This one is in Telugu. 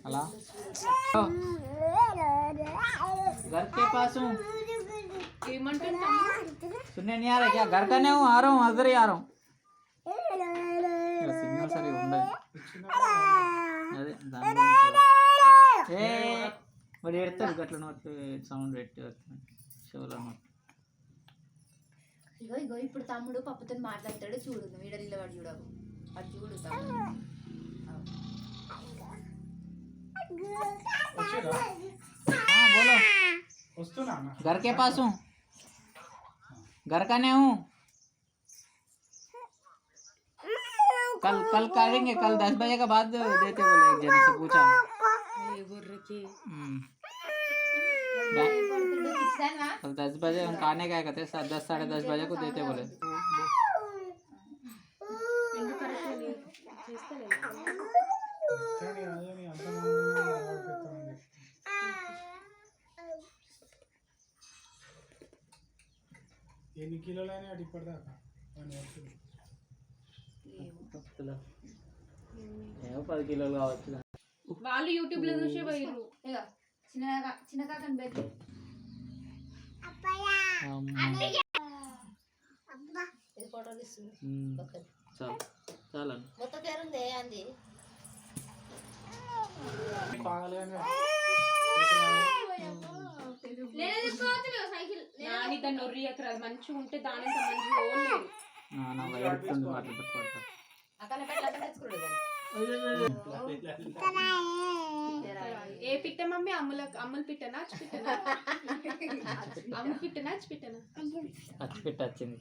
अला घर के पास हूँ। सुनने नहीं आ रहा क्या? घर का नहीं हूँ, आ रहा हूँ, उधर ही आ रहा हूँ। सिग्नल सर अरे మరి ఎడతారు గట్ల నోట్ సౌండ్ పెట్టి షోలో ఇగో ఇగో ఇప్పుడు తమ్ముడు పప్పుతో మాట్లాడతాడు చూడు, వీడ నిలబడి చూడవు అది చూడు తమ్ముడు. बोलो घर के पास हूँ, घर का नहीं हूँ। कल कल करेंगे, कल 10 बजे के बाद देते बोले, एक जने से पूछा। कल 10 बजे हम खाने का कहते 10 साढ़े 10 बजे को देते बोले। ఎన్ని కిలోలైనా అటు ఇప్పటిదాకా 10 కిలోలు కావచ్చు. వాళ్ళు యూట్యూబ్ లో చూసే పోయిర్రు. ఇగ చిన్నగా చిన్నగా కనిపెట్టి ఇది ఫోటో తీస్తుంది. చాలు చాలా మొత్తం పేరుంది అంది నాని దాన్ని ఒర్రి ఎకరాలు మంచిగా ఉంటే దానింత మంచిగా ఓడలేదు. అక్కడ తెచ్చుకోలేదు. ఏ పిట్ట మమ్మీ? అమ్ముల పిట్టనా అచ్చు పిట్టనా? అమ్ము పిట్టనా అచ్చు పిట్టనా? అచ్చు పిట్ట వచ్చింది.